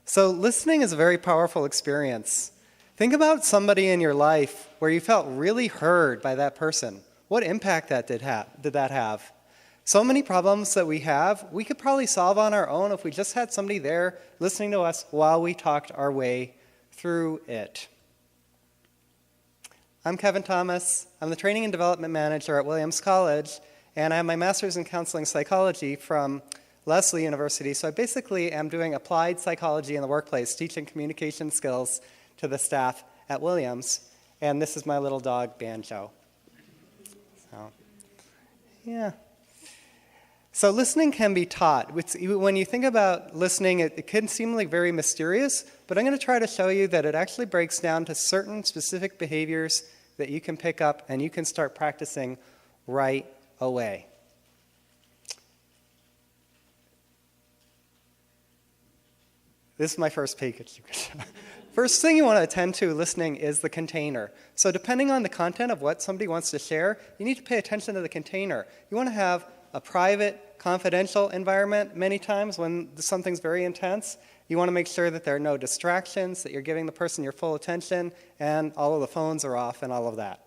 So listening is a very powerful experience. Think about somebody in your life where you felt really heard by that person. What impact did that have? So many problems that we have, we could probably solve on our own if we just had somebody there listening to us while we talked our way through it. I'm Kevin Thomas. I'm the Training and Development Manager at Williams College, and I have my master's in counseling psychology from Lesley University. So I basically am doing applied psychology in the workplace, teaching communication skills to the staff at Williams. And this is my little dog, Banjo. So, yeah. So listening can be taught. When you think about listening, it can seem like very mysterious, but I'm going to try to show you that it actually breaks down to certain specific behaviors that you can pick up and you can start practicing right away. This is my first PechaKucha. First thing you want to attend to listening is the container. So depending on the content of what somebody wants to share, you need to pay attention to the container. You want to have a private, confidential environment many times when something's very intense. You want to make sure that there are no distractions, that you're giving the person your full attention, and all of the phones are off and all of that.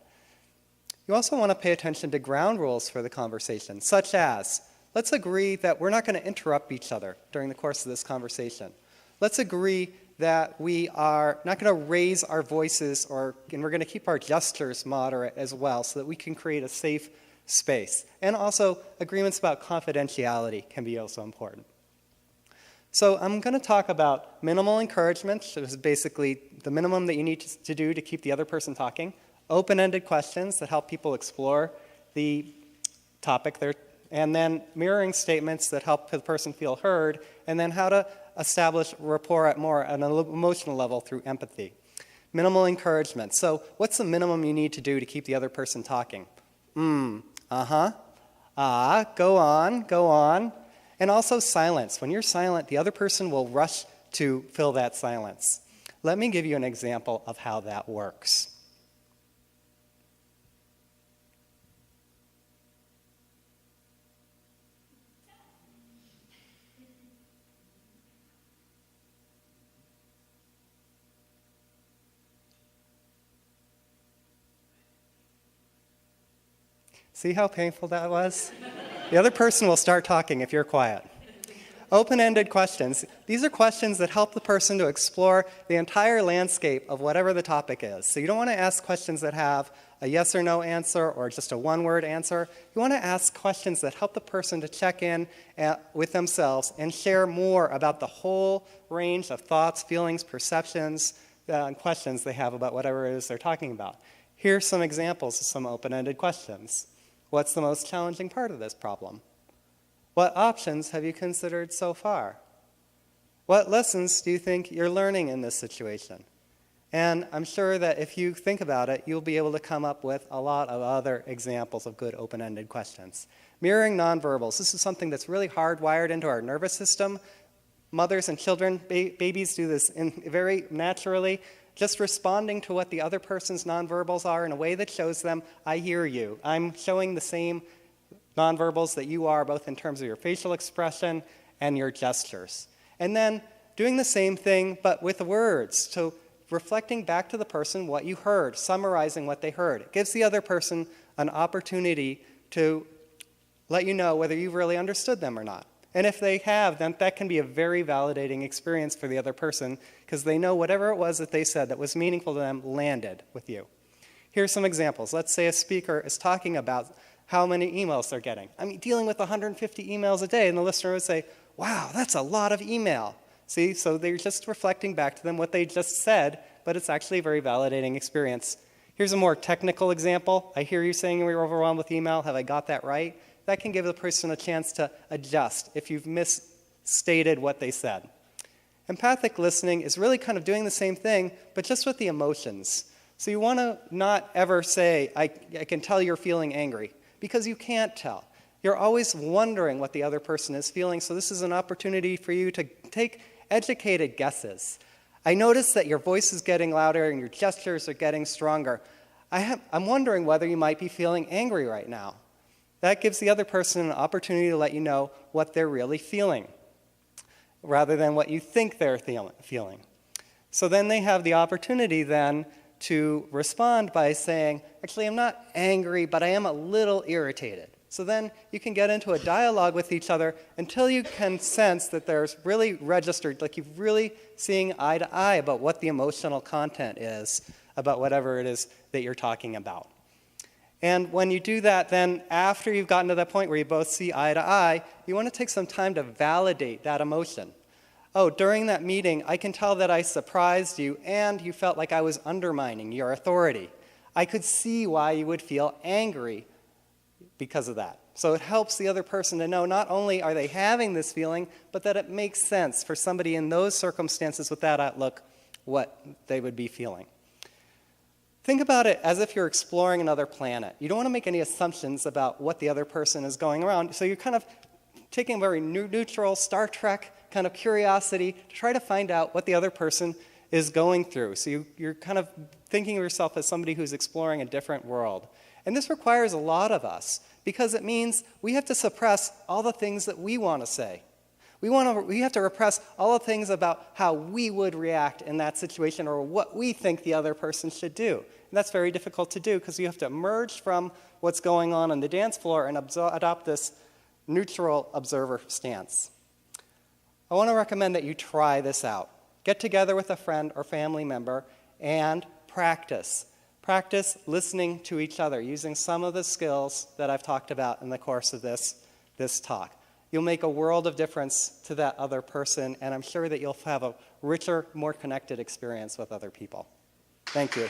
You also want to pay attention to ground rules for the conversation, such as, let's agree that we're not going to interrupt each other during the course of this conversation. Let's agree that we are not going to raise our voices, and we're going to keep our gestures moderate as well so that we can create a safe space. And also, agreements about confidentiality can be also important. So I'm going to talk about minimal encouragement, which is basically the minimum that you need to do to keep the other person talking, open-ended questions that help people explore the topic, and then mirroring statements that help the person feel heard, and then how to establish rapport at an emotional level through empathy. Minimal encouragement. So what's the minimum you need to do to keep the other person talking? Go on. And also silence. When you're silent, the other person will rush to fill that silence. Let me give you an example of how that works. See how painful that was? The other person will start talking if you're quiet. Open-ended questions. These are questions that help the person to explore the entire landscape of whatever the topic is. So you don't want to ask questions that have a yes or no answer or just a one-word answer. You want to ask questions that help the person to check in with themselves and share more about the whole range of thoughts, feelings, perceptions, and questions they have about whatever it is they're talking about. Here's some examples of some open-ended questions. What's the most challenging part of this problem? What options have you considered so far? What lessons do you think you're learning in this situation? And I'm sure that if you think about it, you'll be able to come up with a lot of other examples of good open-ended questions. Mirroring nonverbals. This is something that's really hardwired into our nervous system. Mothers and children, babies do this very naturally. Just responding to what the other person's nonverbals are in a way that shows them, I hear you. I'm showing the same nonverbals that you are, both in terms of your facial expression and your gestures. And then doing the same thing, but with words. So reflecting back to the person what you heard, summarizing what they heard. It gives the other person an opportunity to let you know whether you've really understood them or not. And if they have, then that can be a very validating experience for the other person because they know whatever it was that they said that was meaningful to them landed with you. Here's some examples. Let's say a speaker is talking about how many emails they're getting. I mean, dealing with 150 emails a day, and the listener would say, wow, that's a lot of email. See, so they're just reflecting back to them what they just said, but it's actually a very validating experience. Here's a more technical example. I hear you saying you were overwhelmed with email. Have I got that right? That can give the person a chance to adjust if you've misstated what they said. Empathic listening is really kind of doing the same thing, but just with the emotions. So you want to not ever say, I can tell you're feeling angry, because you can't tell. You're always wondering what the other person is feeling, so this is an opportunity for you to take educated guesses. I notice that your voice is getting louder and your gestures are getting stronger. I'm wondering whether you might be feeling angry right now. That gives the other person an opportunity to let you know what they're really feeling. rather than what you think they're feeling. So then they have the opportunity then to respond by saying, actually, I'm not angry, but I am a little irritated. So then you can get into a dialogue with each other until you can sense that there's really registered, like you're really seeing eye to eye about what the emotional content is about whatever it is that you're talking about. And when you do that, then after you've gotten to that point where you both see eye to eye, you want to take some time to validate that emotion. Oh, during that meeting, I can tell that I surprised you and you felt like I was undermining your authority. I could see why you would feel angry because of that. So it helps the other person to know not only are they having this feeling, but that it makes sense for somebody in those circumstances with that outlook what they would be feeling. Think about it as if you're exploring another planet. You don't want to make any assumptions about what the other person is going around, so you're kind of taking a very neutral Star Trek kind of curiosity to try to find out what the other person is going through. So you're kind of thinking of yourself as somebody who's exploring a different world. And this requires a lot of us because it means we have to suppress all the things that we want to say. We have to repress all the things about how we would react in that situation or what we think the other person should do. And that's very difficult to do because you have to emerge from what's going on the dance floor and adopt this neutral observer stance. I want to recommend that you try this out. Get together with a friend or family member and practice. Practice listening to each other using some of the skills that I've talked about in the course of this talk. You'll make a world of difference to that other person, and I'm sure that you'll have a richer, more connected experience with other people. Thank you.